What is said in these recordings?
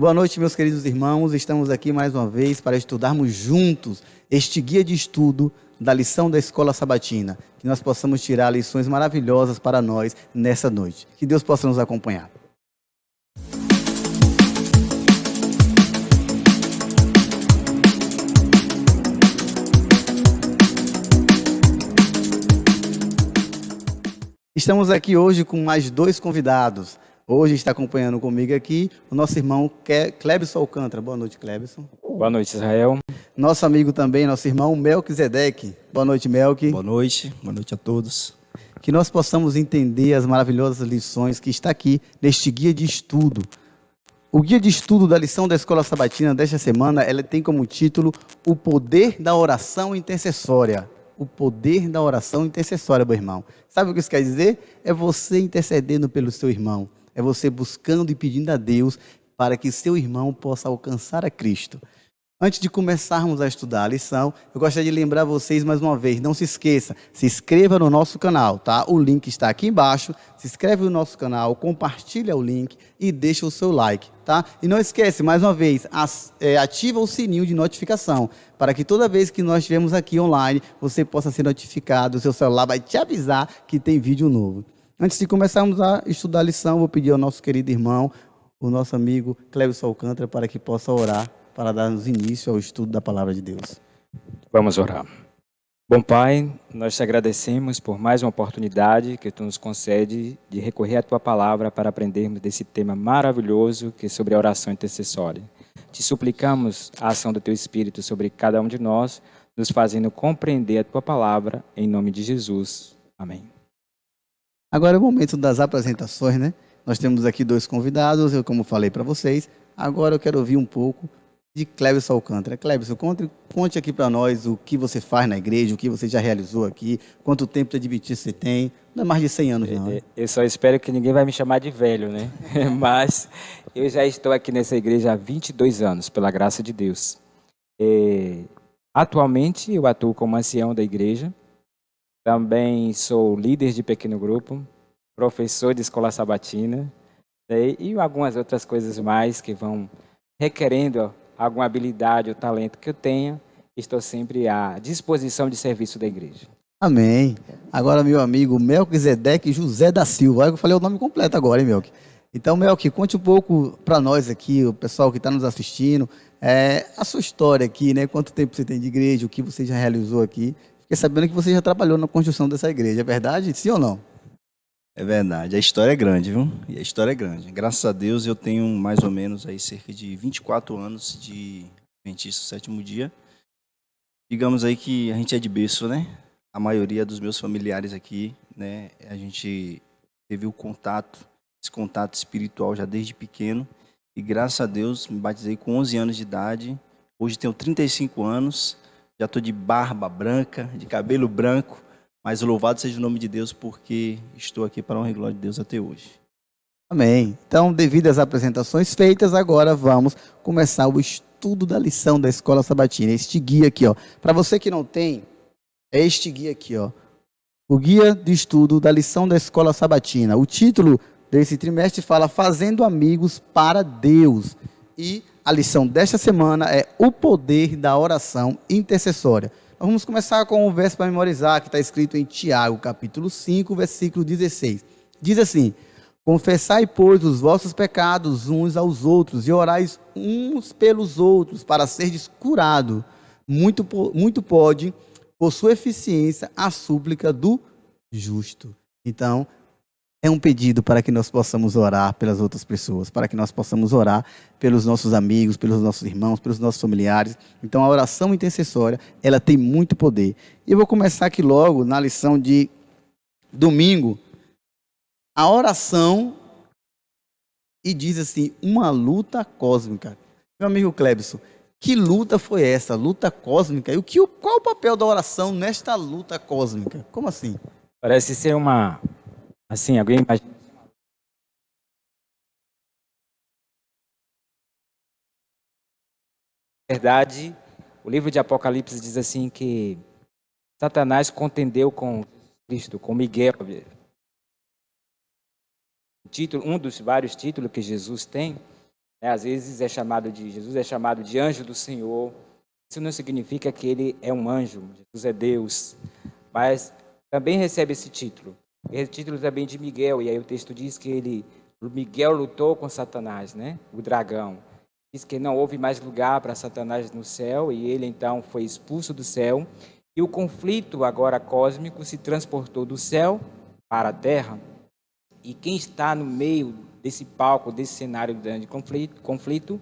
Boa noite, meus queridos irmãos. Estamos aqui mais uma vez para estudarmos juntos este guia de estudo da lição da Escola Sabatina. Que nós possamos tirar lições maravilhosas para nós nessa noite. Que Deus possa nos acompanhar. Estamos aqui hoje com mais dois convidados. Hoje está acompanhando comigo aqui o nosso irmão Clebson Alcântara. Boa noite, Clebson. Boa noite, Israel. Nosso amigo também, nosso irmão Melquisedeque. Boa noite, Melqui. Boa noite a todos. Que nós possamos entender as maravilhosas lições que está aqui neste guia de estudo. O guia de estudo da lição da Escola Sabatina desta semana, ela tem como título O Poder da Oração Intercessória. O poder da oração intercessória, meu irmão. Sabe o que isso quer dizer? É você intercedendo pelo seu irmão. É você buscando e pedindo a Deus para que seu irmão possa alcançar a Cristo. Antes de começarmos a estudar a lição, eu gostaria de lembrar vocês mais uma vez, não se esqueça, se inscreva no nosso canal, tá? O link está aqui embaixo, se inscreve no nosso canal, compartilha o link e deixa o seu like, tá? E não esquece, mais uma vez, ativa o sininho de notificação, para que toda vez que nós estivermos aqui online, você possa ser notificado, o seu celular vai te avisar que tem vídeo novo. Antes de começarmos a estudar a lição, vou pedir ao nosso querido irmão, o nosso amigo Clebson Alcântara, para que possa orar, para darmos início ao estudo da Palavra de Deus. Vamos orar. Bom Pai, nós te agradecemos por mais uma oportunidade que Tu nos concede de recorrer à Tua Palavra para aprendermos desse tema maravilhoso que é sobre a oração intercessória. Te suplicamos a ação do Teu Espírito sobre cada um de nós, nos fazendo compreender a Tua Palavra, em nome de Jesus. Amém. Agora é o momento das apresentações, né? Nós temos aqui dois convidados, como falei para vocês. Agora eu quero ouvir um pouco de Clebson Alcântara. Clebson, conte aqui para nós o que você faz na igreja, o que você já realizou aqui, quanto tempo de adventismo você tem. Não é mais de 100 anos, não. Eu só espero que ninguém vai me chamar de velho, né? Mas eu já estou aqui nessa igreja há 22 anos, pela graça de Deus. Atualmente eu atuo como ancião da igreja. Também sou líder de pequeno grupo, professor de escola sabatina, e algumas outras coisas mais que vão requerendo alguma habilidade ou talento que eu tenha. Estou sempre à disposição de serviço da igreja. Amém. Agora, meu amigo Melquisedeque José da Silva. Eu falei o nome completo agora, hein, Melqui? Então, Melqui, conte um pouco para nós aqui, o pessoal que está nos assistindo, a sua história aqui, né? Quanto tempo você tem de igreja, o que você já realizou aqui. Fiquei sabendo que você já trabalhou na construção dessa igreja, é verdade? Sim ou não? É verdade, a história é grande, viu? E a história é grande. Graças a Deus eu tenho mais ou menos aí cerca de 24 anos de Adventista Sétimo Dia. Digamos aí que a gente é de berço, né? A maioria dos meus familiares aqui, né? A gente teve esse contato espiritual já desde pequeno. E graças a Deus me batizei com 11 anos de idade. Hoje tenho 35 anos. Já estou de barba branca, de cabelo branco, mas louvado seja o nome de Deus, porque estou aqui para a honra e glória de Deus até hoje. Amém. Então, devido às apresentações feitas, agora vamos começar o estudo da lição da Escola Sabatina. Este guia aqui, ó. Para você que não tem, é este guia aqui, ó. O guia de estudo da lição da Escola Sabatina. O título desse trimestre fala Fazendo Amigos para Deus. E a lição desta semana é o poder da oração intercessória. Nós vamos começar com um verso para memorizar, que está escrito em Tiago, capítulo 5, versículo 16. Diz assim: Confessai, pois, os vossos pecados uns aos outros, e orais uns pelos outros, para serdes curados. Muito pode, por sua eficiência, a súplica do justo. Então, é um pedido para que nós possamos orar pelas outras pessoas, para que nós possamos orar pelos nossos amigos, pelos nossos irmãos, pelos nossos familiares. Então, a oração intercessória, ela tem muito poder. E eu vou começar aqui logo na lição de domingo. A oração, e diz assim, uma luta cósmica. Meu amigo Clebson, que luta foi essa? Luta cósmica? E qual o papel da oração nesta luta cósmica? Como assim? Parece ser uma... Assim, alguém imagina. Na verdade, o livro de Apocalipse diz assim que Satanás contendeu com Cristo, com Miguel. Um dos vários títulos que Jesus tem, né? Às vezes Jesus é chamado de anjo do Senhor. Isso não significa que ele é um anjo, Jesus é Deus, mas também recebe esse título. Esse título também de Miguel, e aí o texto diz que Miguel lutou com Satanás, né? O dragão. Diz que não houve mais lugar para Satanás no céu, e ele então foi expulso do céu, e o conflito agora cósmico se transportou do céu para a terra, e quem está no meio desse palco, desse cenário de conflito,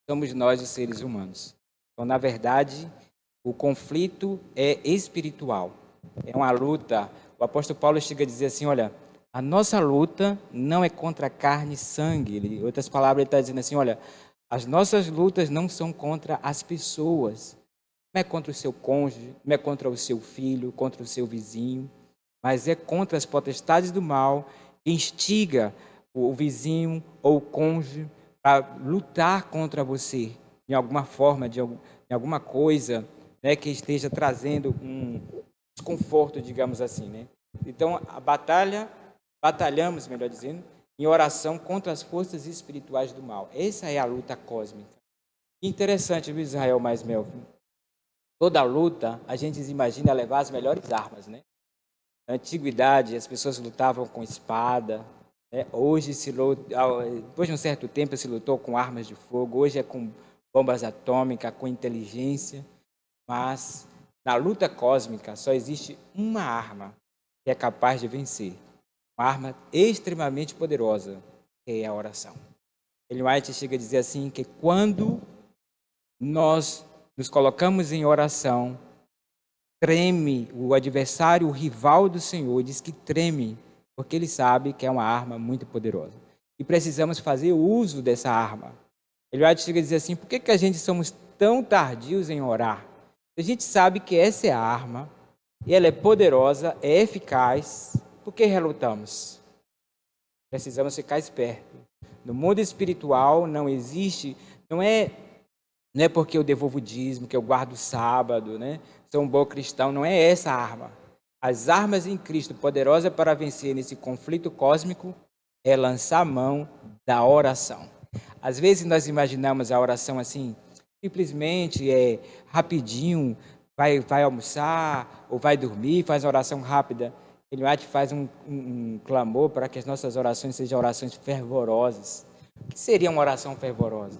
somos nós, os seres humanos. Então, na verdade, o conflito é espiritual, é uma luta. O apóstolo Paulo chega a dizer assim, olha, a nossa luta não é contra carne e sangue. Em outras palavras, ele está dizendo assim, olha, as nossas lutas não são contra as pessoas, não é contra o seu cônjuge, não é contra o seu filho, contra o seu vizinho, mas é contra as potestades do mal que instiga o vizinho ou o cônjuge para lutar contra você, de alguma forma, de alguma coisa, né, que esteja trazendo um desconforto, digamos assim, né? Então, batalhamos, melhor dizendo, em oração contra as forças espirituais do mal. Essa é a luta cósmica. Interessante, viu, Israel mais Melvin? Toda luta, a gente imagina levar as melhores armas, né? Na antiguidade, as pessoas lutavam com espada, né? Hoje, depois de um certo tempo, se lutou com armas de fogo. Hoje é com bombas atômicas, com inteligência. Mas, na luta cósmica, só existe uma arma que é capaz de vencer. Uma arma extremamente poderosa, que é a oração. Ellen White chega a dizer assim, que quando nós nos colocamos em oração, treme o adversário, o rival do Senhor, diz que treme, porque ele sabe que é uma arma muito poderosa. E precisamos fazer uso dessa arma. Ellen White chega a dizer assim, por que a gente somos tão tardios em orar? A gente sabe que essa é a arma, e ela é poderosa, é eficaz. Por que relutamos? Precisamos ficar espertos. No mundo espiritual não existe, não é porque eu devolvo o dízimo, que eu guardo o sábado, né? Sou um bom cristão, não é essa a arma. As armas em Cristo, poderosa para vencer nesse conflito cósmico, é lançar a mão da oração. Às vezes nós imaginamos a oração assim, simplesmente rapidinho, vai almoçar ou vai dormir, faz uma oração rápida. Ele faz um clamor para que as nossas orações sejam orações fervorosas. O que seria uma oração fervorosa?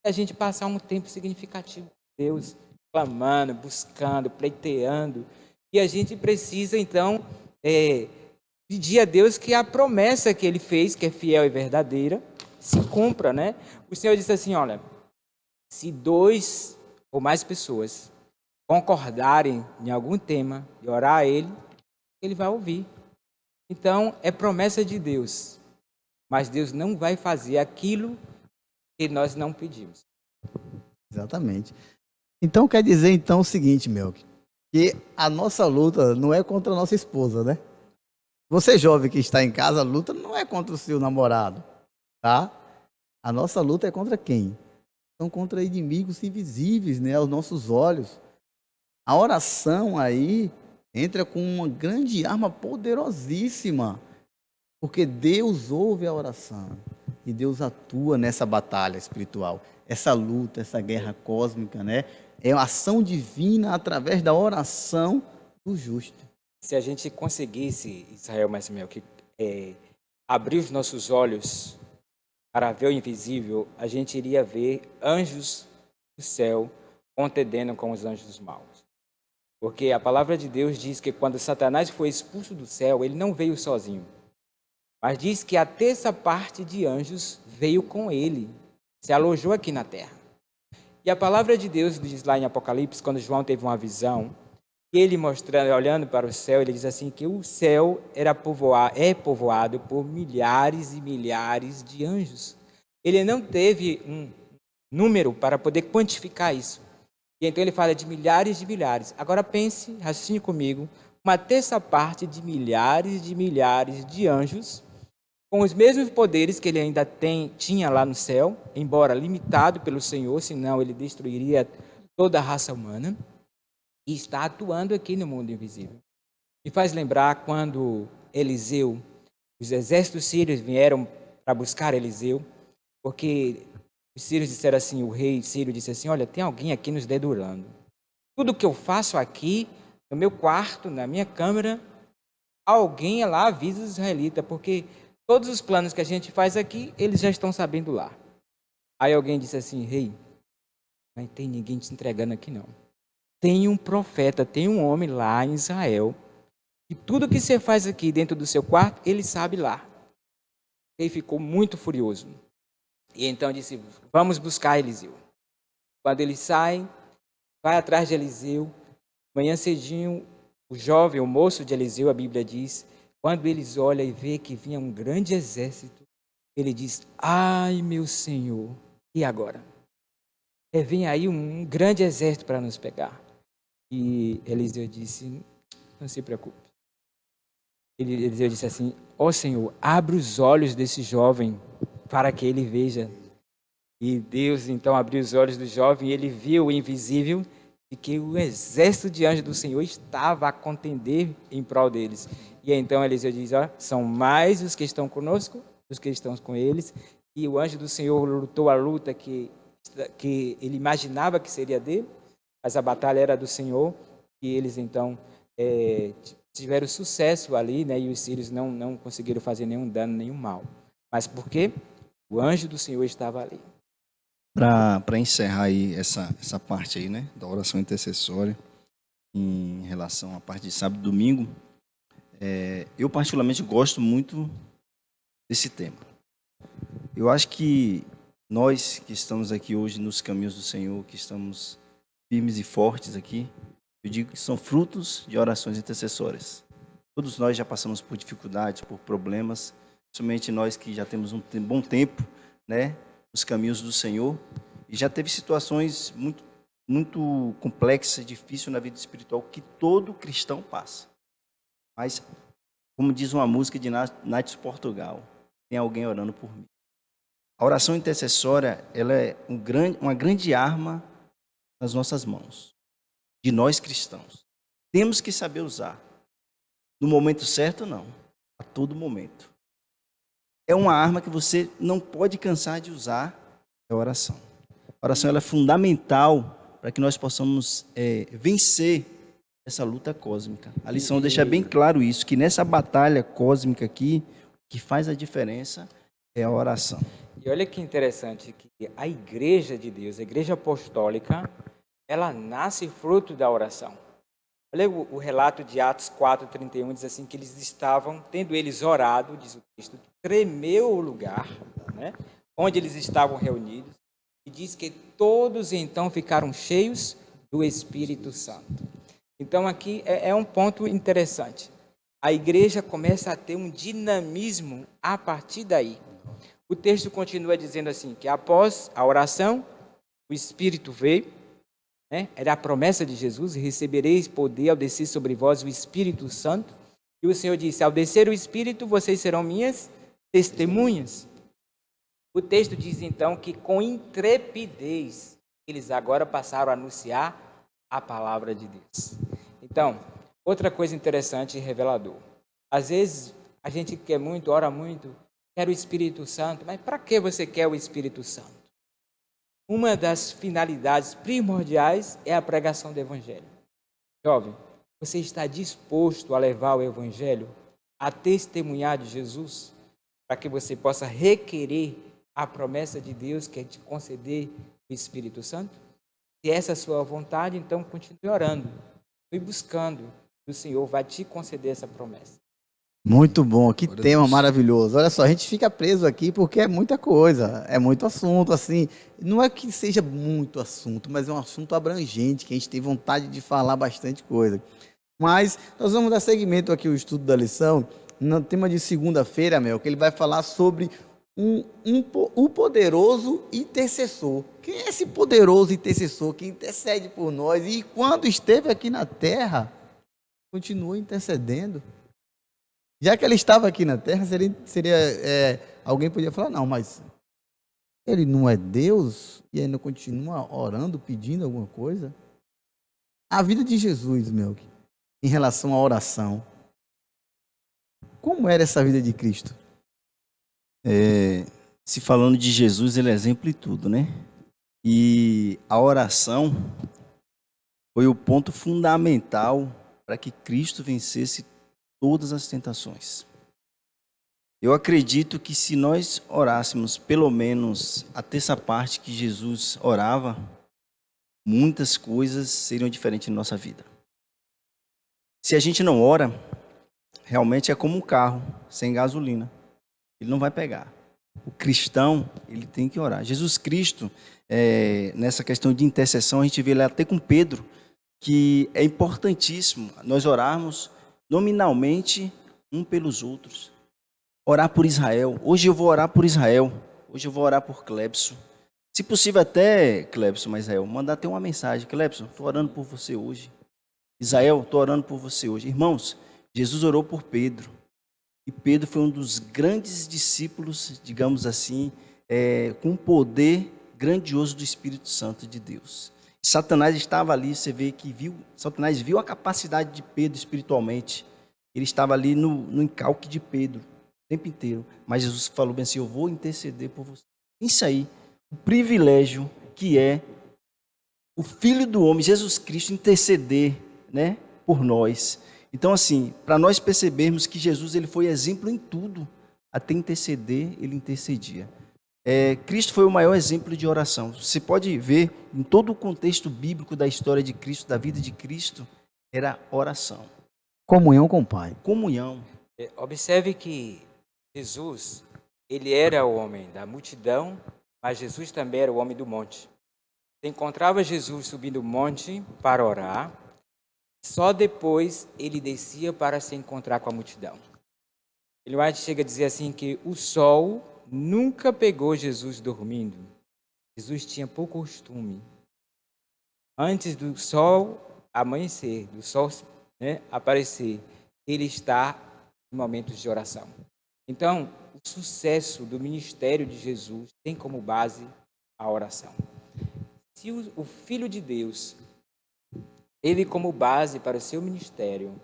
É a gente passar um tempo significativo com Deus, clamando, buscando, pleiteando. E a gente precisa, então, pedir a Deus que a promessa que Ele fez, que é fiel e verdadeira, se cumpra, né? O Senhor disse assim, olha, se 2 ou mais pessoas concordarem em algum tema e orar a Ele, Ele vai ouvir. Então, é promessa de Deus. Mas Deus não vai fazer aquilo que nós não pedimos. Exatamente. Então, quer dizer então o seguinte, Melk, que a nossa luta não é contra a nossa esposa, né? Você jovem que está em casa, a luta não é contra o seu namorado, tá? A nossa luta é contra quem? São contra inimigos invisíveis, né, aos nossos olhos. A oração aí entra com uma grande arma poderosíssima, porque Deus ouve a oração e Deus atua nessa batalha espiritual, essa luta, essa guerra cósmica, né? É uma ação divina através da oração do justo. Se a gente conseguisse, Israel mais meu, que abrir os nossos olhos para ver o invisível, a gente iria ver anjos do céu contendendo com os anjos maus. Porque a palavra de Deus diz que quando Satanás foi expulso do céu, ele não veio sozinho. Mas diz que a terça parte de anjos veio com ele, se alojou aqui na terra. E a palavra de Deus diz lá em Apocalipse, quando João teve uma visão, e ele mostrando, olhando para o céu, ele diz assim que o céu é povoado por milhares e milhares de anjos. Ele não teve um número para poder quantificar isso. E então ele fala de milhares. Agora pense, raciocine comigo, uma terça parte de milhares de anjos, com os mesmos poderes que ele ainda tinha lá no céu, embora limitado pelo Senhor, senão ele destruiria toda a raça humana, e está atuando aqui no mundo invisível. Me faz lembrar quando Eliseu, os exércitos sírios vieram para buscar Eliseu, porque Os sírios disseram assim, o rei sírio disse assim, olha, tem alguém aqui nos dedurando. Tudo que eu faço aqui, no meu quarto, na minha câmara, alguém lá avisa os israelitas, porque todos os planos que a gente faz aqui, eles já estão sabendo lá. Aí alguém disse assim, rei, não tem ninguém te entregando aqui não. Tem um profeta, tem um homem lá em Israel, e tudo que você faz aqui dentro do seu quarto, ele sabe lá. O rei ficou muito furioso. E então disse, vamos buscar Eliseu. Quando eles saem, vai atrás de Eliseu. Manhã cedinho, o jovem, o moço de Eliseu, a Bíblia diz, quando eles olham e vê que vinha um grande exército, ele diz, ai meu Senhor, e agora? Vem aí um grande exército para nos pegar. E Eliseu disse, não se preocupe. Eliseu disse assim, ó Senhor, abre os olhos desse jovem para que ele veja. E Deus então abriu os olhos do jovem e ele viu o invisível e que o exército de anjos do Senhor estava a contender em prol deles. E então Eliseu diz, ó, são mais os que estão conosco, os que estão com eles. E o anjo do Senhor lutou a luta que ele imaginava que seria dele, mas a batalha era do Senhor. E eles então tiveram sucesso ali, né? E os sírios não conseguiram fazer nenhum dano, nenhum mal. Mas por quê? O anjo do Senhor estava ali. Para encerrar aí essa parte aí, né, da oração intercessória, em relação à parte de sábado e domingo, eu particularmente gosto muito desse tema. Eu acho que nós que estamos aqui hoje nos caminhos do Senhor, que estamos firmes e fortes aqui, eu digo que são frutos de orações intercessórias. Todos nós já passamos por dificuldades, por problemas, principalmente nós que já temos um bom tempo, né, nos caminhos do Senhor, e já teve situações muito complexas, difíceis na vida espiritual que todo cristão passa. Mas, como diz uma música de Nath Portugal, tem alguém orando por mim. A oração intercessória, ela é uma grande arma nas nossas mãos, de nós cristãos. Temos que saber usar. No momento certo, não. A todo momento. É uma arma que você não pode cansar de usar, é a oração. A oração ela é fundamental para que nós possamos vencer essa luta cósmica. A lição deixa bem claro isso, que nessa batalha cósmica aqui, o que faz a diferença é a oração. E olha que interessante que a igreja de Deus, a igreja apostólica, ela nasce fruto da oração. Olha o relato de Atos 4:31, diz assim, que eles estavam, tendo eles orado, diz o texto, tremeu o lugar, né, onde eles estavam reunidos, e diz que todos então ficaram cheios do Espírito Santo. Então aqui é um ponto interessante. A igreja começa a ter um dinamismo a partir daí. O texto continua dizendo assim, que após a oração, o Espírito veio, né? Era a promessa de Jesus, recebereis poder ao descer sobre vós o Espírito Santo. E o Senhor disse, ao descer o Espírito, vocês serão minhas testemunhas. O texto diz então que com intrepidez, eles agora passaram a anunciar a palavra de Deus. Então, outra coisa interessante e revelador. Às vezes, a gente quer muito, ora muito, quer o Espírito Santo, mas para que você quer o Espírito Santo? Uma das finalidades primordiais é a pregação do Evangelho. Jovem, você está disposto a levar o Evangelho, a testemunhar de Jesus, para que você possa requerer a promessa de Deus, que é te conceder o Espírito Santo? Se essa é a sua vontade, então continue orando, continue buscando, e o Senhor vai te conceder essa promessa. Muito bom, que tema maravilhoso. Olha só, a gente fica preso aqui porque é muita coisa, é muito assunto, assim, não é que seja muito assunto, mas é um assunto abrangente, que a gente tem vontade de falar bastante coisa. Mas nós vamos dar seguimento aqui ao estudo da lição, no tema de segunda-feira, Mel, que ele vai falar sobre o poderoso intercessor. Quem é esse poderoso intercessor que intercede por nós e quando esteve aqui na terra, continua intercedendo? Já que ele estava aqui na terra, alguém podia falar, não, mas ele não é Deus e ainda continua orando, pedindo alguma coisa? A vida de Jesus, meu, em relação à oração, como era essa vida de Cristo? Se falando de Jesus, ele é exemplo em tudo, né? E a oração foi o ponto fundamental para que Cristo vencesse todas as tentações. Eu acredito que se nós orássemos pelo menos a terça parte que Jesus orava, muitas coisas seriam diferentes na nossa vida. Se a gente não ora, realmente é como um carro sem gasolina. Ele não vai pegar. O cristão, ele tem que orar. Jesus Cristo, nessa questão de intercessão, a gente vê ele até com Pedro, que é importantíssimo nós orarmos nominalmente um pelos outros. Orar por Israel. Hoje eu vou orar por Israel. Hoje eu vou orar por Clebson. Se possível até, Clebson, mas Israel, mandar até uma mensagem. Clebson, estou orando por você hoje. Israel, estou orando por você hoje. Irmãos, Jesus orou por Pedro. E Pedro foi um dos grandes discípulos, digamos assim, com um poder grandioso do Espírito Santo de Deus. Satanás estava ali, você vê que Satanás viu a capacidade de Pedro espiritualmente. Ele estava ali no encalque de Pedro, o tempo inteiro. Mas Jesus falou bem assim, eu vou interceder por você. Isso aí, o privilégio que é o Filho do Homem, Jesus Cristo, interceder, né, por nós. Então, assim, para nós percebermos que Jesus ele foi exemplo em tudo, até interceder, ele intercedia. Cristo foi o maior exemplo de oração. Você pode ver em todo o contexto bíblico da história de Cristo, da vida de Cristo, era oração. Comunhão com o Pai. Comunhão. Observe que Jesus, ele era o homem da multidão, mas Jesus também era o homem do monte. Você encontrava Jesus subindo o monte para orar, só depois ele descia para se encontrar com a multidão. Ele White chega a dizer assim que o sol nunca pegou Jesus dormindo. Jesus tinha pouco costume. Antes do sol amanhecer, do sol, né, aparecer, ele está em momentos de oração. Então, o sucesso do ministério de Jesus tem como base a oração. Se o Filho de Deus teve como base para o seu ministério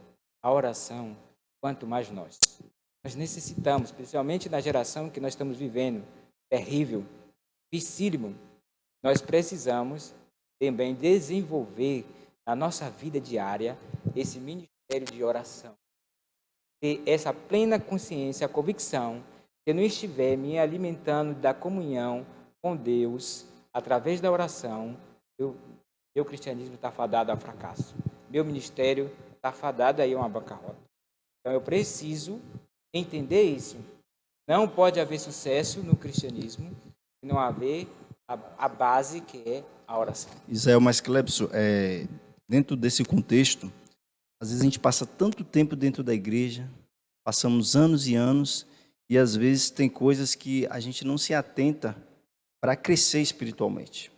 a oração, quanto mais nós. Nós necessitamos, especialmente na geração que nós estamos vivendo, terrível, dificílimo, nós precisamos também desenvolver na nossa vida diária esse ministério de oração. Ter essa plena consciência, a convicção, que eu não estiver me alimentando da comunhão com Deus, através da oração, meu cristianismo está fadado a fracasso. Meu ministério está fadado aí a uma bancarrota. Então eu preciso entender isso. Não pode haver sucesso no cristianismo se não haver a base que é a oração. Israel, mas Clebson, dentro desse contexto, às vezes a gente passa tanto tempo dentro da igreja, passamos anos e anos, e às vezes tem coisas que a gente não se atenta para crescer espiritualmente.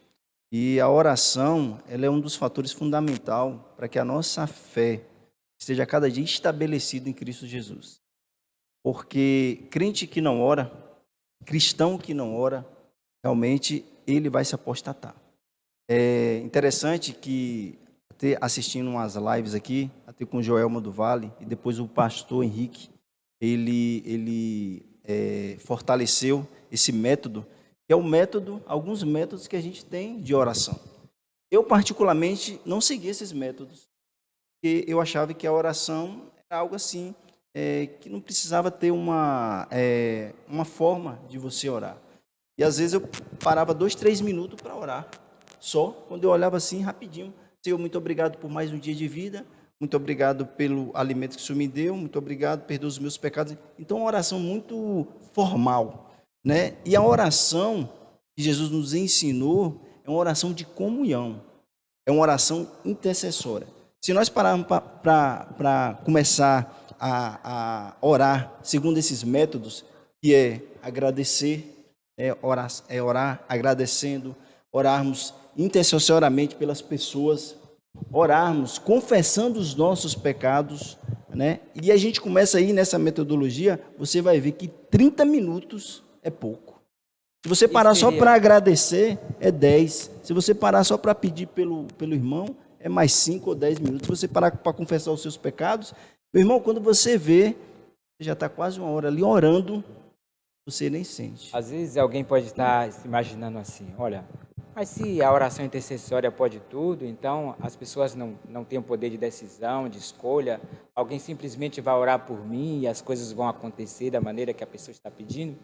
E a oração, ela é um dos fatores fundamentais para que a nossa fé esteja cada dia estabelecida em Cristo Jesus. Porque crente que não ora, cristão que não ora, realmente ele vai se apostatar. É interessante que, até assistindo umas lives aqui, até com o Joelma do Vale, e depois o pastor Henrique, ele fortaleceu esse método, que é alguns métodos que a gente tem de oração. Eu, particularmente, não segui esses métodos, porque eu achava que a oração era algo assim, que não precisava ter uma forma de você orar. E às vezes eu parava 2-3 minutos para orar, só quando eu olhava assim, rapidinho. Senhor, muito obrigado por mais um dia de vida, muito obrigado pelo alimento que o Senhor me deu, muito obrigado, perdoa os meus pecados. Então, uma oração muito formal. Né? E a oração que Jesus nos ensinou é uma oração de comunhão, é uma oração intercessória. Se nós pararmos para começar a orar segundo esses métodos, que é agradecer, orar agradecendo, orarmos intercessoriamente pelas pessoas, orarmos confessando os nossos pecados, né? E a gente começa aí nessa metodologia, você vai ver que 30 minutos é pouco. Se você parar só para agradecer, é 10. Se você parar só para pedir pelo irmão, é mais 5 ou 10 minutos. Se você parar para confessar os seus pecados, meu irmão, quando você vê, você já está quase uma hora ali orando, você nem sente. Às vezes alguém pode estar se imaginando assim, olha, mas se a oração intercessória pode tudo, então as pessoas não têm o poder de decisão, de escolha, alguém simplesmente vai orar por mim e as coisas vão acontecer da maneira que a pessoa está pedindo?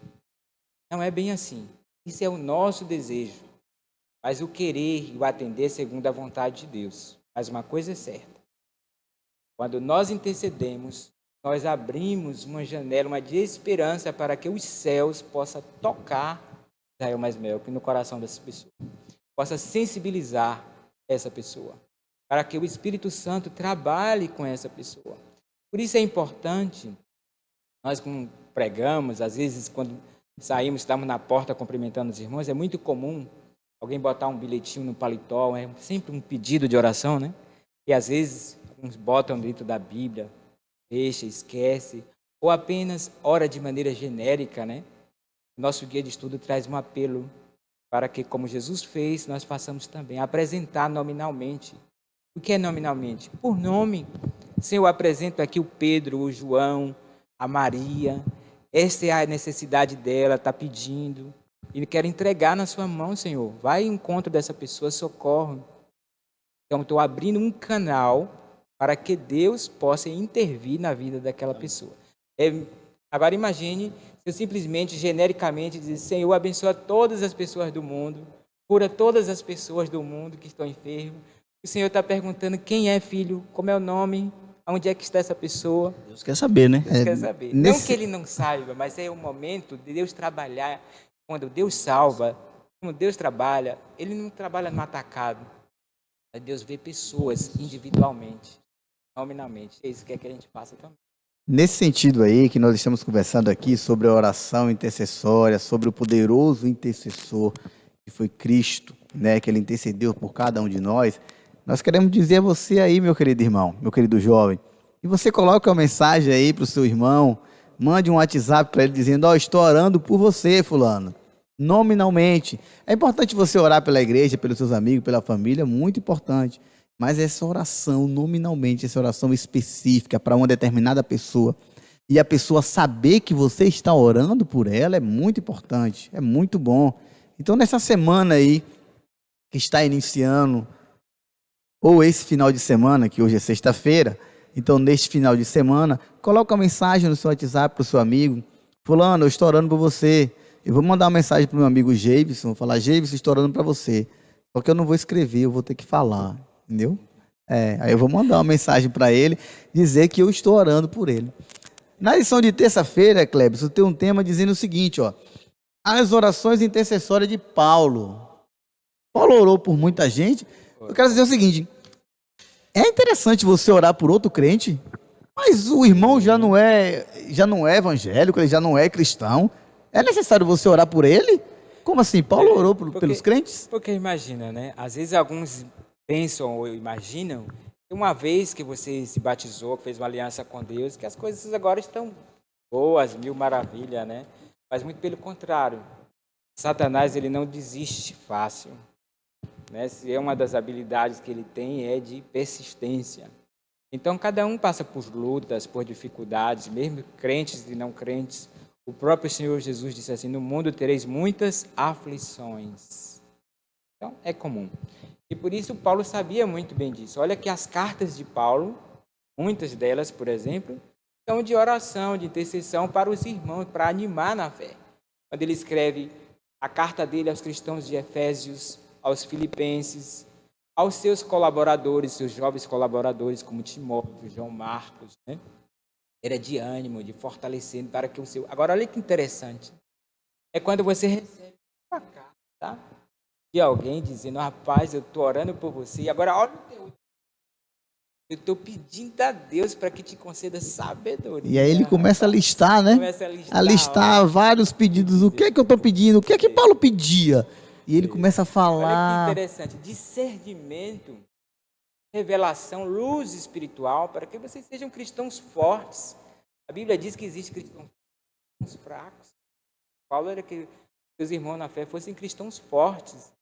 Não é bem assim. Isso é o nosso desejo, mas o querer e o atender segundo a vontade de Deus. Mas uma coisa é certa, quando nós intercedemos, nós abrimos uma janela, uma de esperança para que os céus possam tocar Israel mais Melk no coração dessa pessoa, possa sensibilizar essa pessoa, para que o Espírito Santo trabalhe com essa pessoa. Por isso é importante, nós como pregamos, às vezes quando saímos, estamos na porta cumprimentando os irmãos, é muito comum alguém botar um bilhetinho no paletó, é sempre um pedido de oração, né? E às vezes uns botam dentro da Bíblia, deixa, esquece, ou apenas ora de maneira genérica, né? Nosso guia de estudo traz um apelo para que, como Jesus fez, nós façamos também, apresentar nominalmente. O que é nominalmente? Por nome. Senhor, eu apresento aqui o Pedro, o João, a Maria. Esta é a necessidade dela, está pedindo. E quero entregar na sua mão, Senhor. Vai ao encontro dessa pessoa, socorre. Então, estou abrindo um canal para que Deus possa intervir na vida daquela pessoa. Agora imagine se eu simplesmente, genericamente, dizer, Senhor, abençoa todas as pessoas do mundo, cura todas as pessoas do mundo que estão enfermas. O Senhor está perguntando quem é, filho, como é o nome, onde é que está essa pessoa. Deus quer saber, né? Deus quer saber. Não que ele não saiba, mas é o momento de Deus trabalhar. Quando Deus salva, quando Deus trabalha, ele não trabalha no atacado. Deus vê pessoas individualmente, nominalmente. É isso que é que a gente faça também. Nesse sentido aí, que nós estamos conversando aqui sobre a oração intercessória, sobre o poderoso intercessor que foi Cristo, né, que ele intercedeu por cada um de nós queremos dizer a você aí, meu querido irmão, meu querido jovem, e você coloca uma mensagem aí para o seu irmão, mande um WhatsApp para ele dizendo, estou orando por você, fulano, nominalmente. É importante você orar pela igreja, pelos seus amigos, pela família, muito importante. Mas essa oração, nominalmente, essa oração específica para uma determinada pessoa, e a pessoa saber que você está orando por ela, é muito importante, é muito bom. Então, nessa semana aí, que está iniciando, ou esse final de semana, que hoje é sexta-feira, então, neste final de semana, coloca uma mensagem no seu WhatsApp para o seu amigo, fulano, eu estou orando por você. Eu vou mandar uma mensagem para o meu amigo Geivson, vou falar, Geivson, estou orando para você. Só que eu não vou escrever, eu vou ter que falar. Entendeu? Aí eu vou mandar uma mensagem para ele, dizer que eu estou orando por ele. Na lição de terça-feira, Clebson, tem um tema dizendo o seguinte, as orações intercessórias de Paulo. Paulo orou por muita gente. Eu quero dizer o seguinte, é interessante você orar por outro crente, mas o irmão já não é evangélico, ele já não é cristão. É necessário você orar por ele? Como assim? Paulo orou pelos crentes? Porque imagina, né? Às vezes alguns pensam ou imaginam que uma vez que você se batizou, que fez uma aliança com Deus, que as coisas agora estão boas, mil maravilhas, né? Mas muito pelo contrário. Satanás, ele não desiste fácil, né? Se é uma das habilidades que ele tem é de persistência. Então, cada um passa por lutas, por dificuldades, mesmo crentes e não crentes. O próprio Senhor Jesus disse assim, no mundo tereis muitas aflições. Então, é comum. E por isso Paulo sabia muito bem disso. Olha que as cartas de Paulo, muitas delas, por exemplo, são de oração, de intercessão para os irmãos, para animar na fé. Quando ele escreve a carta dele aos cristãos de Efésios, aos filipenses, aos seus colaboradores, seus jovens colaboradores, como Timóteo, João Marcos, né? Era de ânimo, de fortalecendo para que o seu... Agora, olha que interessante. É quando você recebe uma carta de alguém dizendo, rapaz, eu estou orando por você. E agora, olha o teu... Eu estou pedindo a Deus para que te conceda sabedoria. E aí ele começa a listar, né? Começa a listar vários pedidos. O que é que eu estou pedindo? O que é que Paulo pedia? E ele começa a falar... Olha que interessante. Discernimento, revelação, luz espiritual, para que vocês sejam cristãos fortes. A Bíblia diz que existem cristãos fracos. Paulo era que seus irmãos na fé fossem cristãos fortes.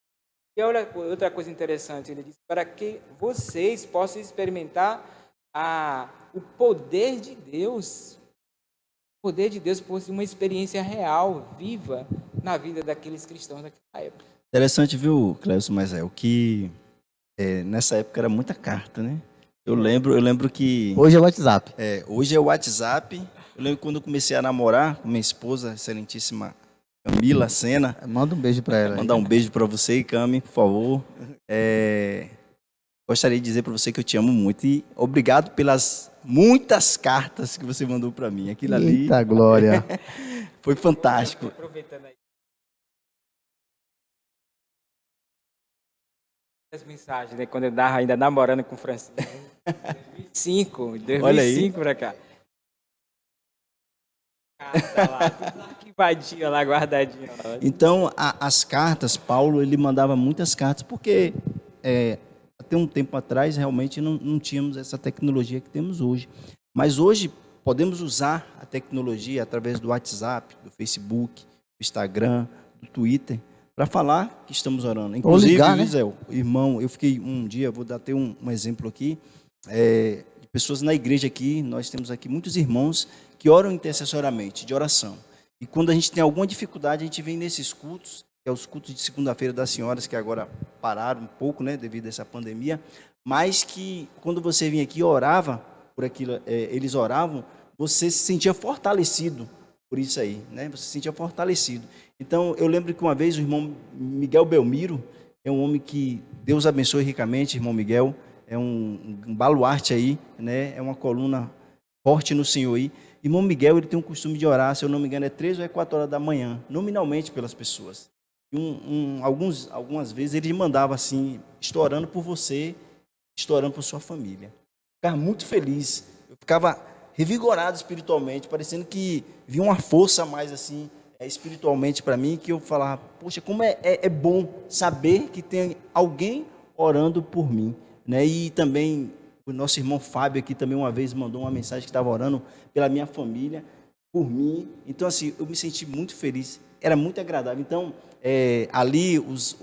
E olha outra coisa interessante, ele diz, para que vocês possam experimentar o poder de Deus. poder de Deus fosse uma experiência real, viva, na vida daqueles cristãos daquela época. Interessante, viu, Clécio, mas o que nessa época era muita carta, né? Eu lembro que Hoje é o WhatsApp. hoje é o WhatsApp. Eu lembro quando eu comecei a namorar com minha esposa, excelentíssima Camila Sena. Manda um beijo para ela. Mandar um beijo para você, Cami, por favor. Gostaria de dizer para você que eu te amo muito e obrigado pelas muitas cartas que você mandou para mim. Aquilo ali Eita glória. foi fantástico. Aproveitando aí. As mensagens, né? Quando eu estava ainda namorando com o Francisco. 2005 pra cá. Carta lá, tudo arquivadinha lá, guardadinha lá. Então, as cartas, Paulo, ele mandava muitas cartas, porque até um tempo atrás, realmente, não tínhamos essa tecnologia que temos hoje. Mas hoje, podemos usar a tecnologia através do WhatsApp, do Facebook, do Instagram, do Twitter, para falar que estamos orando. Inclusive, ligar, né? Gisele, irmão, eu fiquei um dia, vou dar até um exemplo aqui, de pessoas na igreja aqui, nós temos aqui muitos irmãos que oram intercessoriamente, de oração. E quando a gente tem alguma dificuldade, a gente vem nesses cultos, que é os cultos de segunda-feira das senhoras, que agora pararam um pouco, né, devido a essa pandemia, mas que quando você vinha aqui e orava por aquilo, eles oravam, você se sentia fortalecido por isso aí, né? Você se sentia fortalecido. Então, eu lembro que uma vez o irmão Miguel Belmiro, é um homem que Deus abençoe ricamente, irmão Miguel, é um baluarte aí, né? É uma coluna forte no Senhor aí. Irmão Miguel, ele tem um costume de orar, se eu não me engano, 3 ou 4 horas da manhã, nominalmente pelas pessoas. E algumas vezes ele mandava assim, estou orando por você, estou orando por sua família. Ficava muito feliz, eu ficava revigorado espiritualmente, parecendo que vinha uma força a mais assim, espiritualmente para mim, que eu falava, poxa, como é bom saber que tem alguém orando por mim, né? E também o nosso irmão Fábio aqui também uma vez mandou uma mensagem que estava orando pela minha família, por mim. Então assim, eu me senti muito feliz, era muito agradável. Então ali os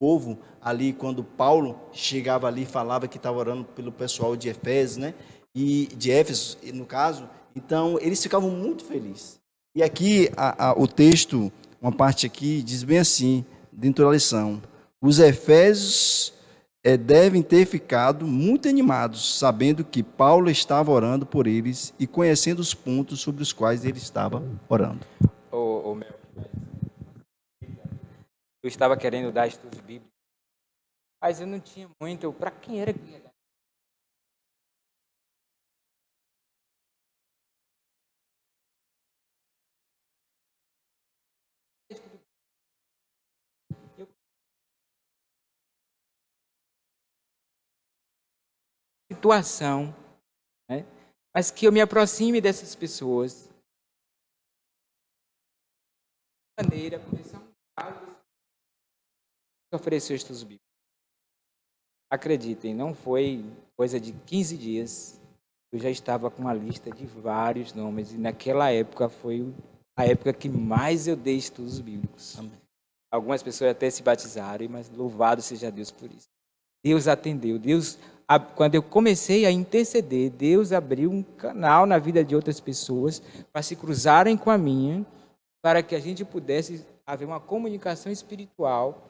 povo ali, quando Paulo chegava ali, falava que estava orando pelo pessoal de Efésios, né? E de Éfeso, no caso, então eles ficavam muito felizes. E aqui o texto, uma parte aqui, diz bem assim, dentro da lição: os Efésios devem ter ficado muito animados, sabendo que Paulo estava orando por eles e conhecendo os pontos sobre os quais ele estava orando. Eu estava querendo dar estudos bíblicos, mas eu não tinha muito. Para quem era que ia dar? Situação, né? Mas que eu me aproxime dessas pessoas de maneira começar a oferecer estudos bíblicos. Acreditem, não foi coisa de 15 dias, eu já estava com uma lista de vários nomes, e naquela época foi a época que mais eu dei estudos bíblicos. Amém. Algumas pessoas até se batizaram, mas louvado seja Deus por isso. Deus atendeu, quando eu comecei a interceder, Deus abriu um canal na vida de outras pessoas para se cruzarem com a minha, para que a gente pudesse haver uma comunicação espiritual.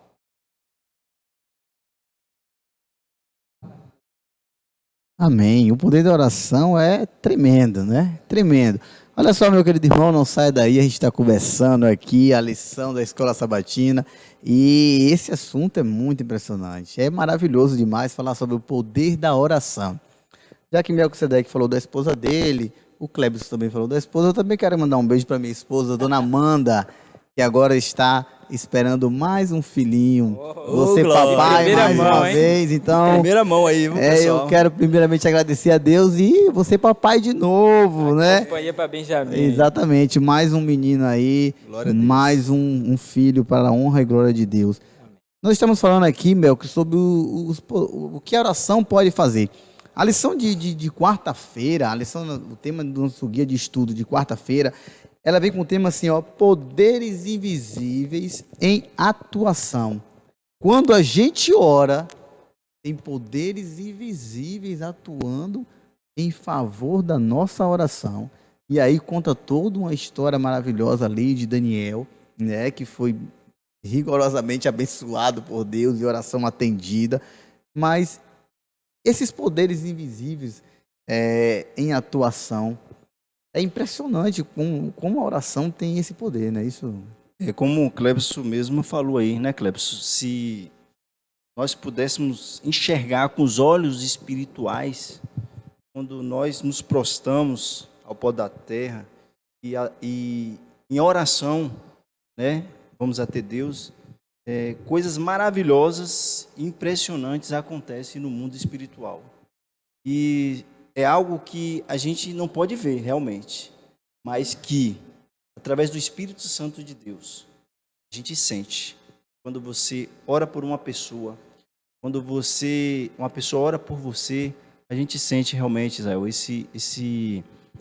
Amém. O poder da oração é tremendo, né? Tremendo. Olha só, meu querido irmão, não sai daí, a gente está conversando aqui, a lição da Escola Sabatina, e esse assunto é muito impressionante. É maravilhoso demais falar sobre o poder da oração. Já que Melquisedeque falou da esposa dele, o Clebson também falou da esposa, eu também quero mandar um beijo para minha esposa, Dona Amanda, que agora está esperando mais um filhinho. Você, papai, mais uma vez. Então, primeira mão aí, pessoal. Eu quero primeiramente agradecer a Deus e você, papai, de novo, né? Companhia para Benjamin. Exatamente, mais um menino aí, mais um filho para a honra e glória de Deus. Amém. Nós estamos falando aqui, Melk, sobre o que a oração pode fazer. A lição de quarta-feira, o tema do nosso guia de estudo de quarta-feira, ela vem com o tema assim, ó, poderes invisíveis em atuação. Quando a gente ora, tem poderes invisíveis atuando em favor da nossa oração. E aí conta toda uma história maravilhosa ali de Daniel, né, que foi rigorosamente abençoado por Deus e oração atendida. Mas esses poderes invisíveis em atuação, é impressionante como a oração tem esse poder, né? Isso. É como o Clebson mesmo falou aí, né, Clebson? Se nós pudéssemos enxergar com os olhos espirituais, quando nós nos prostramos ao pó da terra e em oração, né, vamos até Deus, coisas maravilhosas, impressionantes acontecem no mundo espiritual. E é algo que a gente não pode ver realmente, mas que, através do Espírito Santo de Deus, a gente sente. Quando você ora por uma pessoa, quando uma pessoa ora por você, a gente sente realmente, Israel,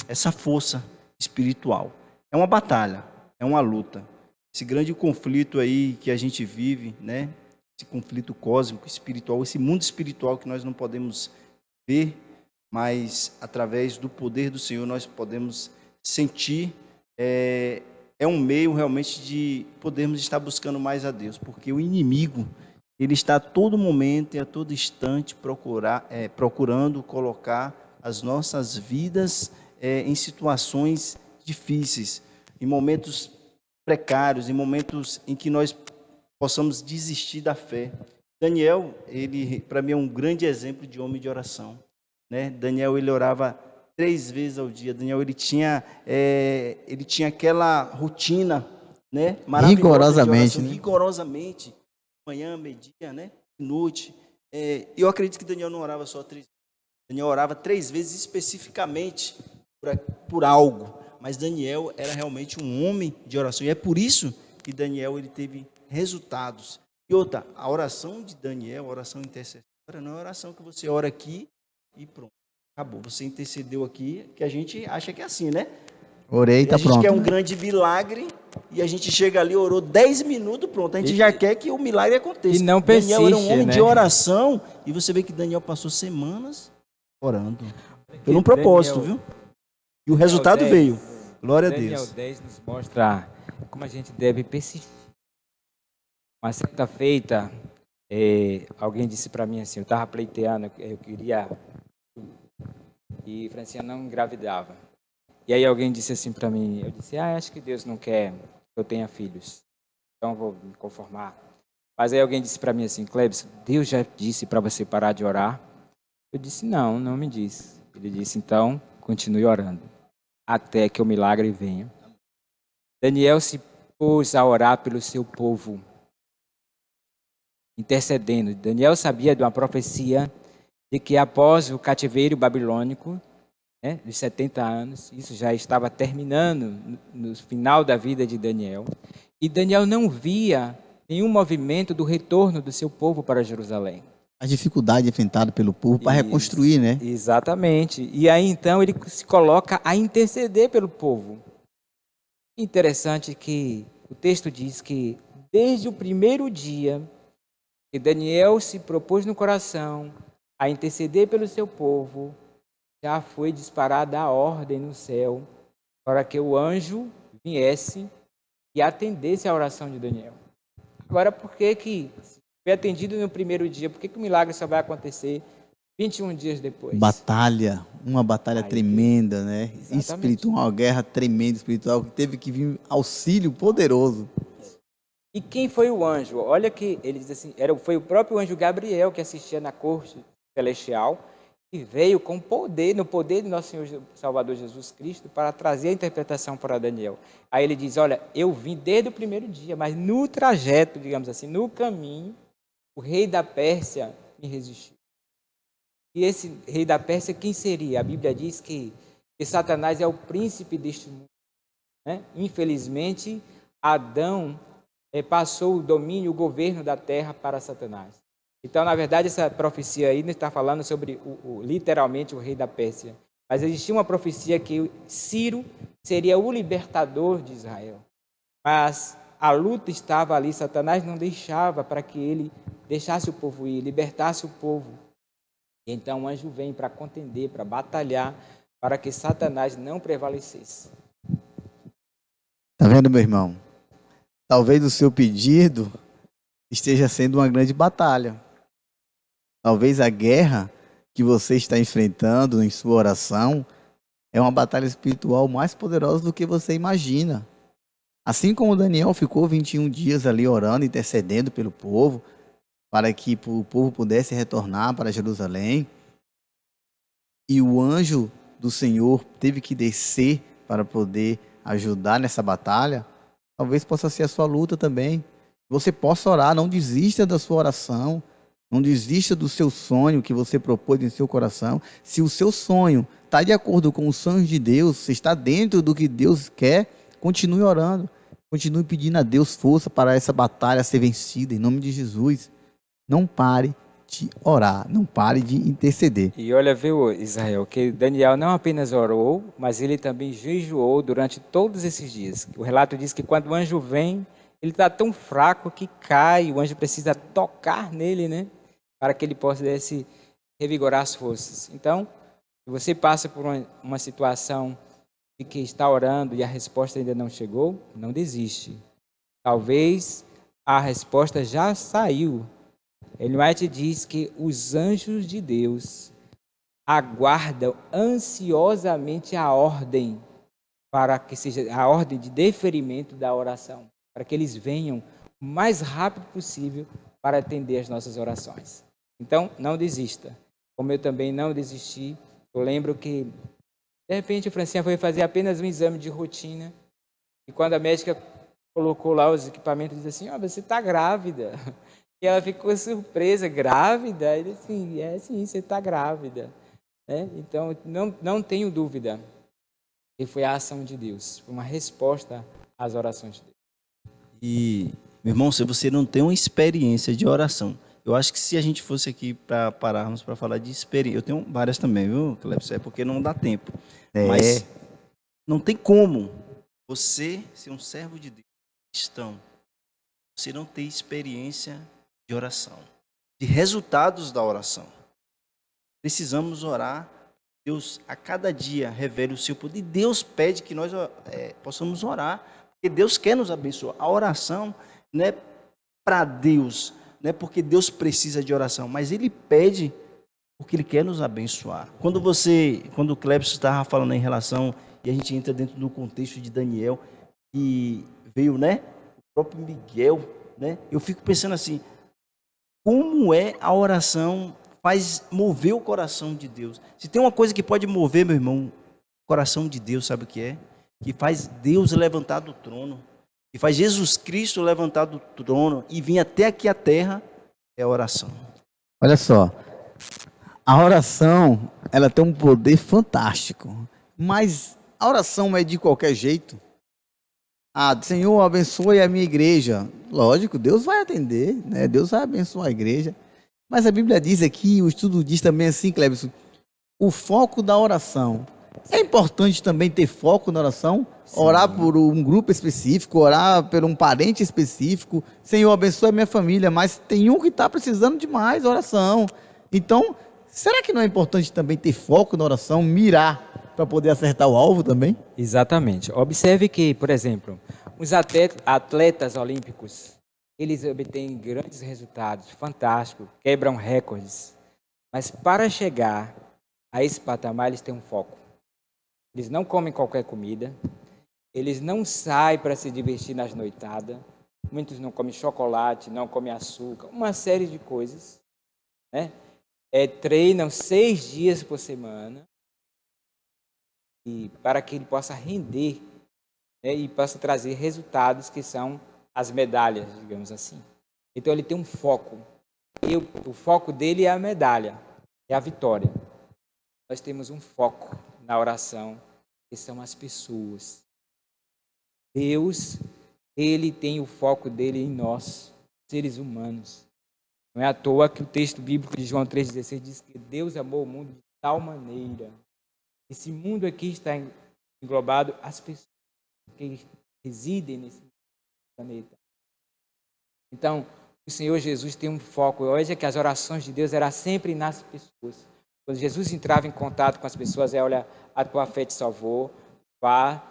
essa força espiritual. É uma batalha, é uma luta. Esse grande conflito aí que a gente vive, né? Esse conflito cósmico, espiritual, esse mundo espiritual que nós não podemos ver, mas através do poder do Senhor nós podemos sentir. É um meio realmente de podermos estar buscando mais a Deus, porque o inimigo, ele está a todo momento e a todo instante procurando colocar as nossas vidas em situações difíceis, em momentos precários, em momentos em que nós possamos desistir da fé. Daniel, ele para mim é um grande exemplo de homem de oração, né? Daniel, ele orava 3 vezes ao dia. Daniel, ele tinha aquela rotina, né, maravilhosa, Rigorosamente, né? rigorosamente, manhã, meio-dia, né, noite. Eu acredito que Daniel não orava só 3 vezes. Daniel orava 3 vezes especificamente por algo. Mas Daniel era realmente um homem de oração. E é por isso que Daniel ele teve resultados. E outra, a oração de Daniel, a oração intercessória, não é a oração que você ora aqui e pronto, acabou. Você intercedeu aqui, que a gente acha que é assim, né? Orei, tá pronto. A gente quer um grande milagre e a gente chega ali, orou 10 minutos, pronto. A gente já quer que o milagre aconteça. E não persiste, Daniel era um homem né? de oração e você vê que Daniel passou semanas orando. Por um propósito, viu? E o resultado veio. Glória a Deus. Daniel 10 nos mostra como a gente deve persistir. Uma certa feita, alguém disse para mim assim, eu estava pleiteando, eu queria... E Francina não engravidava. E aí alguém disse assim para mim, eu disse, acho que Deus não quer que eu tenha filhos, então eu vou me conformar. Mas aí alguém disse para mim assim, Clebson, Deus já disse para você parar de orar? Eu disse, não me disse. Ele disse, então, continue orando, até que o milagre venha. Daniel se pôs a orar pelo seu povo, intercedendo. Daniel sabia de uma profecia de que após o cativeiro babilônico, né, dos 70 anos, isso já estava terminando no final da vida de Daniel, e Daniel não via nenhum movimento do retorno do seu povo para Jerusalém. A dificuldade enfrentada pelo povo para reconstruir, né? Exatamente. E aí então ele se coloca a interceder pelo povo. Interessante que o texto diz que desde o primeiro dia que Daniel se propôs no coração a interceder pelo seu povo, já foi disparada a ordem no céu para que o anjo viesse e atendesse a oração de Daniel. Agora, por que foi atendido no primeiro dia? Por que o milagre só vai acontecer 21 dias depois? Uma batalha tremenda, né? Exatamente. Espiritual, uma guerra tremenda espiritual, que teve que vir auxílio poderoso. E quem foi o anjo? Olha que ele diz assim, foi o próprio anjo Gabriel que assistia na corte celestial e veio com poder, no poder de nosso Senhor Salvador Jesus Cristo, para trazer a interpretação para Daniel. Aí ele diz, olha, eu vim desde o primeiro dia, mas no trajeto, digamos assim, no caminho, o rei da Pérsia me resistiu. E esse rei da Pérsia, quem seria? A Bíblia diz que Satanás é o príncipe deste mundo, né? Infelizmente, Adão passou o domínio, o governo da terra para Satanás. Então, na verdade, essa profecia aí não está falando sobre, literalmente, o rei da Pérsia. Mas existia uma profecia que Ciro seria o libertador de Israel. Mas a luta estava ali, Satanás não deixava para que ele deixasse o povo ir, libertasse o povo. E então o anjo vem para contender, para batalhar, para que Satanás não prevalecesse. Tá vendo, meu irmão? Talvez o seu pedido esteja sendo uma grande batalha. Talvez a guerra que você está enfrentando em sua oração é uma batalha espiritual mais poderosa do que você imagina. Assim como Daniel ficou 21 dias ali orando, intercedendo pelo povo, para que o povo pudesse retornar para Jerusalém, e o anjo do Senhor teve que descer para poder ajudar nessa batalha, talvez possa ser a sua luta também. Você possa orar, não desista da sua oração, não desista do seu sonho que você propôs em seu coração. Se o seu sonho está de acordo com os sonhos de Deus, se está dentro do que Deus quer, continue orando, continue pedindo a Deus força para essa batalha ser vencida, em nome de Jesus. Não pare de orar, não pare de interceder. E olha, viu, Israel, que Daniel não apenas orou, mas ele também jejuou durante todos esses dias. O relato diz que quando o anjo vem, ele está tão fraco que cai, o anjo precisa tocar nele, né? Para que ele possa revigorar as forças. Então, se você passa por uma situação de que está orando e a resposta ainda não chegou, não desiste. Talvez a resposta já saiu. Ellen White diz que os anjos de Deus aguardam ansiosamente a ordem para que seja a ordem de deferimento da oração, para que eles venham o mais rápido possível para atender as nossas orações. Então, não desista. Como eu também não desisti, eu lembro que, de repente, o Francinha foi fazer apenas um exame de rotina e quando a médica colocou lá os equipamentos, disse assim, você está grávida. E ela ficou surpresa, grávida? Ele disse, sim, você está grávida. Então, não tenho dúvida que foi a ação de Deus, foi uma resposta às orações de Deus. E, meu irmão, se você não tem uma experiência de oração, eu acho que se a gente fosse aqui para pararmos para falar de experiência, eu tenho várias também, viu, Cleber? É porque não dá tempo. Mas não tem como você ser um servo de Deus, cristão, você não ter experiência de oração, de resultados da oração. Precisamos orar. Deus a cada dia revela o seu poder. Deus pede que nós possamos orar, porque Deus quer nos abençoar. A oração não é para Deus, não é porque Deus precisa de oração, mas Ele pede porque Ele quer nos abençoar. Quando o Cleber estava falando em relação, e a gente entra dentro do contexto de Daniel, que veio, o próprio Miguel, eu fico pensando assim, como a oração faz mover o coração de Deus. Se tem uma coisa que pode mover, meu irmão, o coração de Deus, sabe o que é? Que faz Deus levantar do trono, que faz Jesus Cristo levantar do trono e vir até aqui à terra, é a oração. Olha só, a oração, ela tem um poder fantástico, mas a oração é de qualquer jeito. Senhor, abençoe a minha igreja. Lógico, Deus vai atender, Deus vai abençoar a igreja. Mas a Bíblia diz aqui, o estudo diz também assim, Cleberson, o foco da oração. É importante também ter foco na oração? Sim. Orar por um grupo específico, orar por um parente específico. Senhor, abençoe a minha família, mas tem um que está precisando de mais oração. Então, será que não é importante também ter foco na oração, mirar para poder acertar o alvo também? Exatamente. Observe que, por exemplo, os atletas olímpicos, eles obtêm grandes resultados, fantásticos, quebram recordes. Mas para chegar a esse patamar, eles têm um foco. Eles não comem qualquer comida, eles não saem para se divertir nas noitadas, muitos não comem chocolate, não comem açúcar, uma série de coisas. Treinam 6 dias por semana e para que ele possa render e possa trazer resultados que são as medalhas, digamos assim. Então ele tem um foco. E o foco dele é a medalha, é a vitória. Nós temos um foco na oração, que são as pessoas. Deus, Ele tem o foco dele em nós, seres humanos. Não é à toa que o texto bíblico de João 3,16 diz que Deus amou o mundo de tal maneira. Esse mundo aqui está englobado as pessoas que residem nesse planeta. Então, o Senhor Jesus tem um foco. Hoje é que as orações de Deus eram sempre nas pessoas. Quando Jesus entrava em contato com as pessoas, olha, a tua fé te salvou, vá,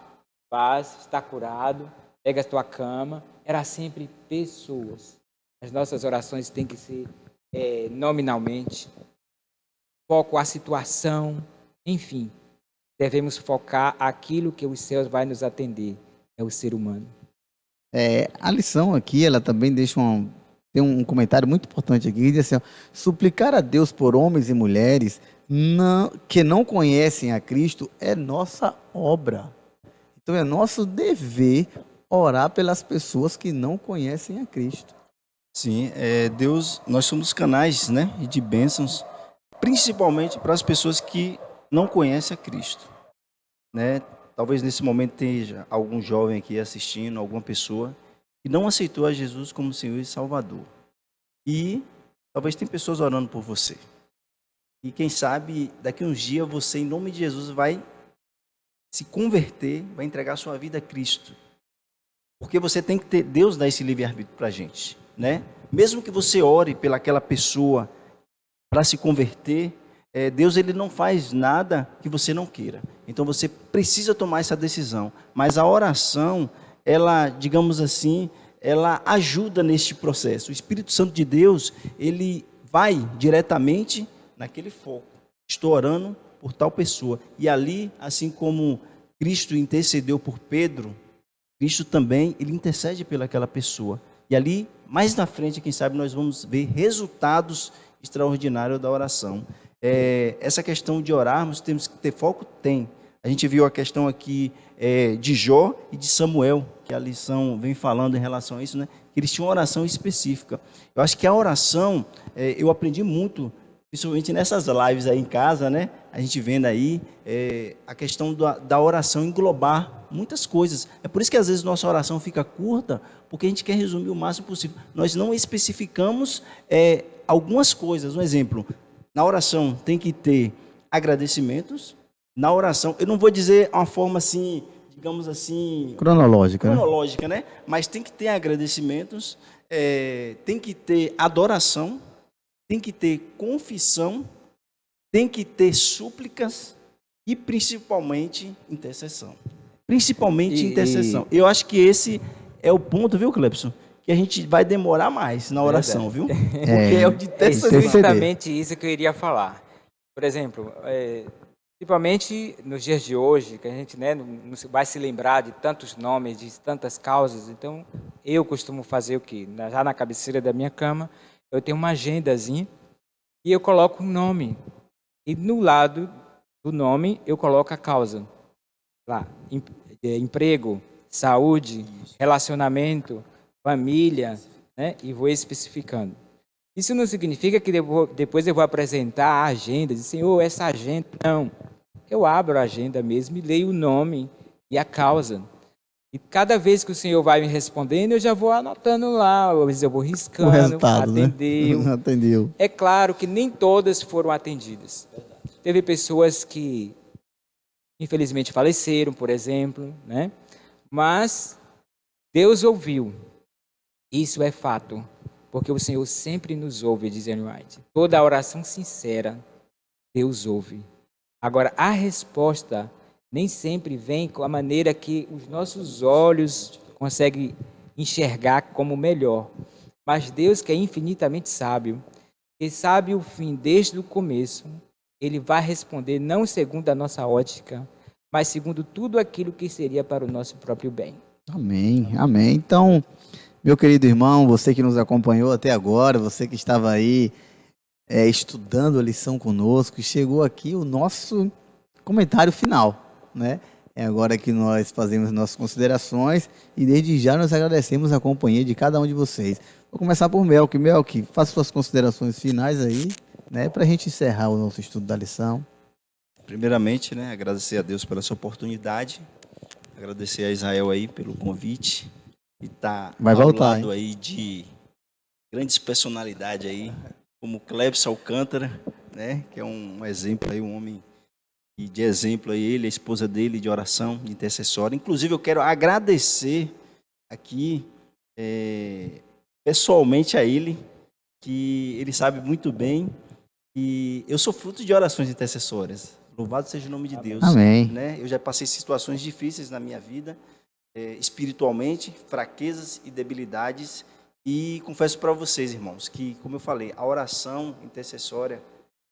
está curado, pega a tua cama. Era sempre pessoas. As nossas orações têm que ser nominalmente, foco a situação, enfim. Devemos focar aquilo que os céus vai nos atender, é o ser humano. A lição aqui, ela também tem um comentário muito importante aqui, que diz assim, ó, suplicar a Deus por homens e mulheres que não conhecem a Cristo é nossa obra. Então é nosso dever orar pelas pessoas que não conhecem a Cristo. Sim, Deus, nós somos canais, né, de bênçãos, principalmente para as pessoas que não conhecem a Cristo, né? Talvez nesse momento esteja algum jovem aqui assistindo, alguma pessoa que não aceitou a Jesus como Senhor e Salvador. E talvez tem pessoas orando por você. E quem sabe daqui uns dias você, em nome de Jesus, vai se converter, vai entregar sua vida a Cristo. Porque você tem que ter, Deus dá esse livre-arbítrio para a gente, né? Mesmo que você ore pelaquela pessoa para se converter, Deus ele não faz nada que você não queira. Então você precisa tomar essa decisão. Mas a oração, ela, digamos assim, ela ajuda neste processo. O Espírito Santo de Deus, ele vai diretamente naquele foco. Estou orando por tal pessoa. E ali, assim como Cristo intercedeu por Pedro, Cristo também, ele intercede pelaquela pessoa. E ali, mais na frente, quem sabe, nós vamos ver resultados extraordinários da oração. Essa questão de orarmos, temos que ter foco? Tem. A gente viu a questão aqui de Jó e de Samuel, que a lição vem falando em relação a isso, né? Que eles tinham uma oração específica. Eu acho que a oração, eu aprendi muito, principalmente nessas lives aí em casa, né? A gente vendo aí a questão da oração englobar muitas coisas. É por isso que às vezes nossa oração fica curta, porque a gente quer resumir o máximo possível. Nós não especificamos algumas coisas. Um exemplo, na oração tem que ter agradecimentos. Na oração, eu não vou dizer uma forma assim, digamos assim... Cronológica, né? Mas tem que ter agradecimentos, tem que ter adoração, tem que ter confissão, tem que ter súplicas e principalmente intercessão. Intercessão. Eu acho que esse é o ponto, viu, Clepson? Que a gente vai demorar mais na oração, viu? Porque é o de intercessão. É justamente isso que eu iria falar. Por exemplo, principalmente nos dias de hoje, que a gente não vai se lembrar de tantos nomes, de tantas causas. Então, eu costumo fazer o quê? Já na cabeceira da minha cama, eu tenho uma agendazinha e eu coloco um nome. E no lado do nome, eu coloco a causa. Lá, emprego, saúde, relacionamento, família, né? E vou especificando. Isso não significa que depois eu vou apresentar a agenda, dizer, Senhor, essa agenda, não. Eu abro a agenda mesmo e leio o nome e a causa. E cada vez que o Senhor vai me respondendo, eu já vou anotando lá, às vezes eu vou riscando, o resultado, atendeu. Né? Atendeu. É claro que nem todas foram atendidas. Teve pessoas que, infelizmente, faleceram, por exemplo, né? Mas Deus ouviu. Isso é fato, porque o Senhor sempre nos ouve, diz Ellen White. Toda oração sincera, Deus ouve. Agora, a resposta nem sempre vem com a maneira que os nossos olhos conseguem enxergar como melhor. Mas Deus, que é infinitamente sábio, que sabe o fim desde o começo, Ele vai responder não segundo a nossa ótica, mas segundo tudo aquilo que seria para o nosso próprio bem. Amém, amém. Então, meu querido irmão, você que nos acompanhou até agora, você que estava aí estudando a lição conosco, chegou aqui o nosso comentário final, né? É agora que nós fazemos nossas considerações e desde já nós agradecemos a companhia de cada um de vocês. Vou começar por Melk. Melk, faça suas considerações finais aí, né? Para a gente encerrar o nosso estudo da lição. Primeiramente, né, agradecer a Deus pela sua oportunidade, agradecer a Israel aí pelo convite e tá ao lado aí de grandes personalidades aí, como Clepson Alcântara, né, que é um exemplo aí, um homem de exemplo aí, ele, a esposa dele, de oração, de intercessória. Inclusive, eu quero agradecer aqui pessoalmente a ele, que ele sabe muito bem E eu sou fruto de orações intercessórias. Louvado seja o nome de Deus. Amém. Né? Eu já passei situações difíceis na minha vida, espiritualmente, fraquezas e debilidades. E confesso para vocês, irmãos, que, como eu falei, a oração intercessória,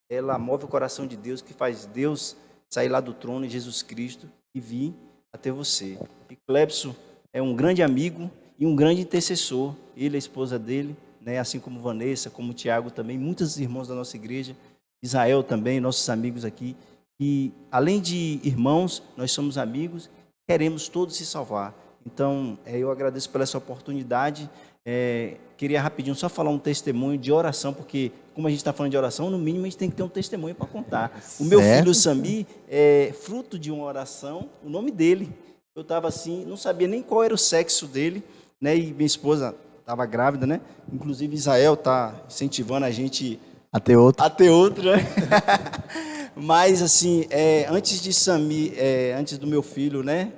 ela move o coração de Deus, que faz Deus sair lá do trono, Jesus Cristo, e vir até você. E Clebson é um grande amigo e um grande intercessor. Ele, a esposa dele, né, assim como Vanessa, como Tiago também, muitos irmãos da nossa igreja, Israel também, nossos amigos aqui. E além de irmãos, nós somos amigos, queremos todos se salvar. Então, eu agradeço pela essa oportunidade. Queria rapidinho só falar um testemunho de oração, porque como a gente está falando de oração, no mínimo a gente tem que ter um testemunho para contar. O meu filho Sami é fruto de uma oração, o nome dele. Eu estava assim, não sabia nem qual era o sexo dele, né? E minha esposa estava grávida, né? Inclusive Israel está incentivando a gente a ter outro, né? Mas assim, antes de Sami, antes do meu filho, né,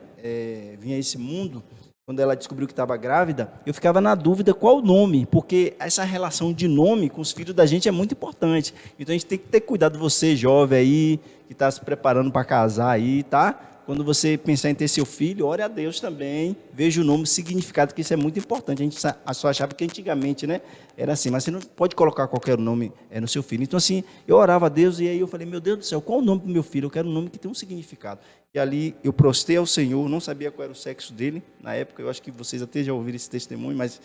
vir a esse mundo, quando ela descobriu que estava grávida, eu ficava na dúvida qual o nome, porque essa relação de nome com os filhos da gente é muito importante. Então a gente tem que ter cuidado, você jovem aí, que está se preparando para casar aí, tá? Quando você pensar em ter seu filho, ore a Deus também, veja o nome, o significado, que isso é muito importante. A gente só achava que antigamente, né, era assim, mas você não pode colocar qualquer nome no seu filho. Então assim, eu orava a Deus e aí eu falei, meu Deus do céu, qual o nome do meu filho? Eu quero um nome que tenha um significado. E ali eu prostei ao Senhor, não sabia qual era o sexo dele na época, eu acho que vocês até já ouviram esse testemunho, mas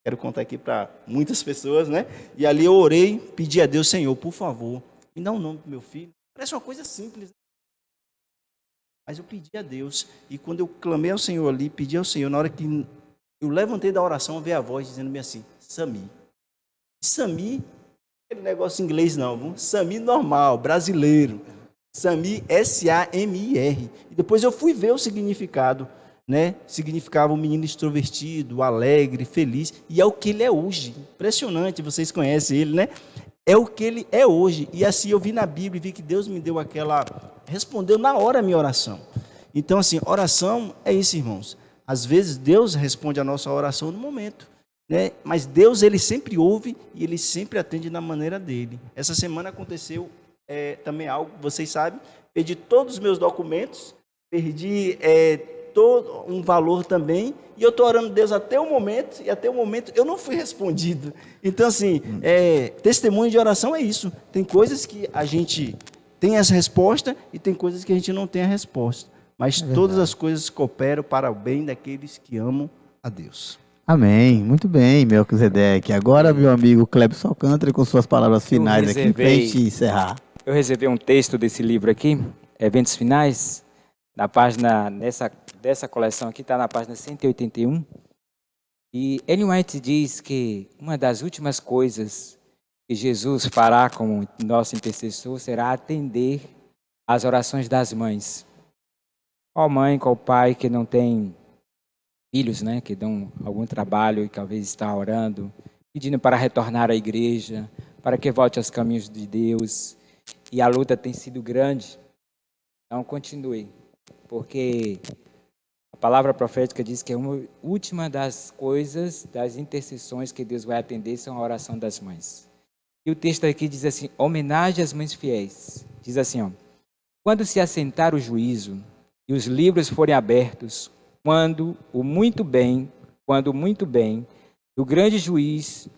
quero contar aqui para muitas pessoas, né? E ali eu orei, pedi a Deus, Senhor, por favor, me dá um nome para o meu filho. Parece uma coisa simples, mas eu pedi a Deus, e quando eu clamei ao Senhor ali, pedi ao Senhor, na hora que eu levantei da oração, veio a voz dizendo-me assim, Sami. Sami, aquele negócio em inglês não, viu? Sami normal, brasileiro. Sami, S-A-M-I-R. E depois eu fui ver o significado, né? Significava um menino extrovertido, alegre, feliz, e é o que ele é hoje. Impressionante, vocês conhecem ele, né? É o que ele é hoje. E assim eu vi na Bíblia e vi que Deus me deu respondeu na hora a minha oração. Então assim, oração é isso, irmãos. Às vezes Deus responde a nossa oração no momento, né? Mas Deus, ele sempre ouve e ele sempre atende na maneira dele. Essa semana aconteceu também algo, vocês sabem, perdi todos os meus documentos, perdi todo um valor também, e eu estou orando a Deus até o momento, e até o momento eu não fui respondido. Então assim, testemunho de oração é isso, tem coisas que a gente tem essa resposta e tem coisas que a gente não tem a resposta, mas todas as coisas cooperam para o bem daqueles que amam a Deus. Amém, muito bem, Melquisedeque. Agora, meu amigo Clebson Alcântara, com suas palavras finais aqui, para a gente encerrar. Eu reservei um texto desse livro aqui, Eventos Finais, na página, dessa coleção aqui, está na página 181. E Ellen White diz que uma das últimas coisas que Jesus fará como nosso intercessor será atender às orações das mães. Qual mãe, qual pai que não tem filhos, né, que dão algum trabalho e talvez está orando, pedindo para retornar à igreja, para que volte aos caminhos de Deus. E a luta tem sido grande. Então, continue, porque a palavra profética diz que uma última das coisas, das intercessões que Deus vai atender, são a oração das mães. E o texto aqui diz assim, homenagem às mães fiéis. Diz assim, quando se assentar o juízo e os livros forem abertos, quando o muito bem do grande juiz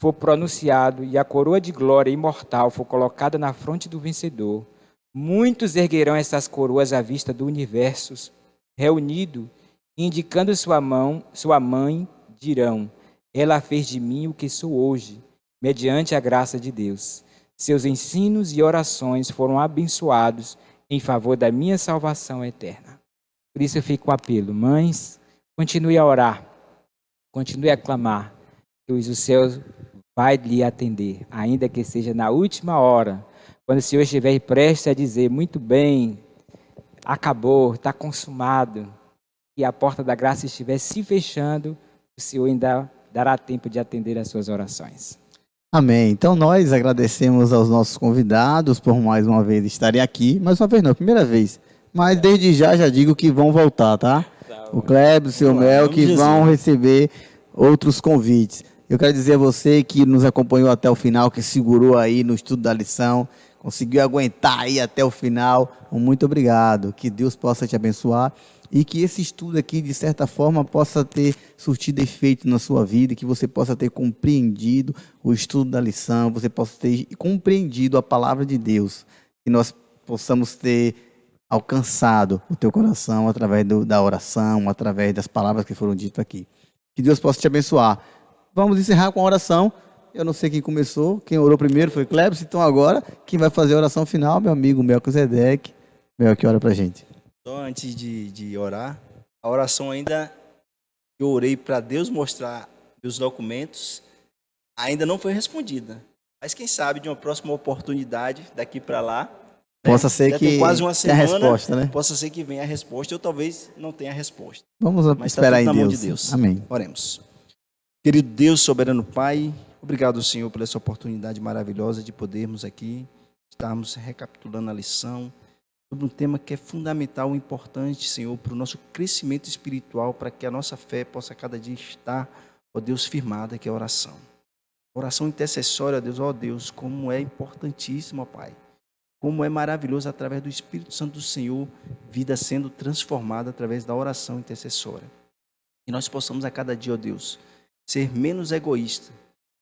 for pronunciado e a coroa de glória imortal for colocada na fronte do vencedor, muitos erguerão essas coroas à vista do universo reunido, indicando sua mãe, dirão, ela fez de mim o que sou hoje, mediante a graça de Deus. Seus ensinos e orações foram abençoados em favor da minha salvação eterna. Por isso eu fico com o apelo, mães, continue a orar, continue a clamar, que o céu vai lhe atender, ainda que seja na última hora, quando o Senhor estiver prestes a dizer, muito bem, acabou, está consumado, e a porta da graça estiver se fechando, o Senhor ainda dará tempo de atender as suas orações. Amém. Então nós agradecemos aos nossos convidados por mais uma vez estarem aqui, mais uma vez não, primeira vez, mas desde já digo que vão voltar, tá? O Clebson e o Mel que vão receber outros convites. Eu quero dizer a você que nos acompanhou até o final, que segurou aí no estudo da lição, conseguiu aguentar aí até o final. Muito obrigado. Que Deus possa te abençoar e que esse estudo aqui, de certa forma, possa ter surtido efeito na sua vida, que você possa ter compreendido o estudo da lição, você possa ter compreendido a palavra de Deus, que nós possamos ter alcançado o teu coração através da oração, através das palavras que foram ditas aqui. Que Deus possa te abençoar. Vamos encerrar com a oração. Eu não sei quem começou, quem orou primeiro foi Cleber, então agora quem vai fazer a oração final, meu amigo Melquisedeque. Que ora pra gente. Só antes de orar, a oração ainda eu orei para Deus mostrar os documentos, ainda não foi respondida. Mas quem sabe de uma próxima oportunidade daqui para lá, possa ser que quase uma semana, tenha a resposta, né? Possa ser que venha a resposta, ou talvez não tenha a resposta. Vamos Mas esperar tá tudo em na Deus. mão de Deus. Amém. Oremos. Querido Deus, soberano Pai, obrigado, Senhor, por essa oportunidade maravilhosa de podermos aqui estarmos recapitulando a lição sobre um tema que é fundamental e importante, Senhor, para o nosso crescimento espiritual, para que a nossa fé possa cada dia estar, ó Deus, firmada, que é a oração. Oração intercessória, ó Deus, ó Deus, como é importantíssimo, ó Pai. Como é maravilhoso, através do Espírito Santo do Senhor, vida sendo transformada através da oração intercessória. Que nós possamos a cada dia, ó Deus, ser menos egoísta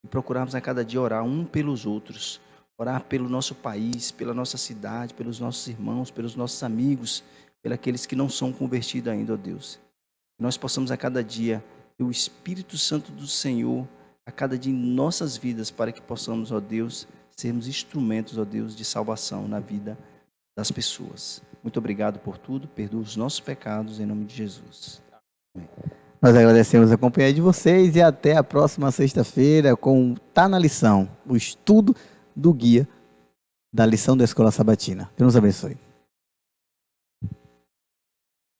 e procurarmos a cada dia orar um pelos outros, orar pelo nosso país, pela nossa cidade, pelos nossos irmãos, pelos nossos amigos, pelos aqueles que não são convertidos ainda, ó Deus. Que nós possamos a cada dia ter o Espírito Santo do Senhor a cada dia em nossas vidas, para que possamos, ó Deus, sermos instrumentos, ó Deus, de salvação na vida das pessoas. Muito obrigado por tudo, perdoa os nossos pecados, em nome de Jesus. Amém. Nós agradecemos a companhia de vocês e até a próxima sexta-feira com Tá na Lição, o estudo do guia da lição da Escola Sabatina. Deus nos abençoe.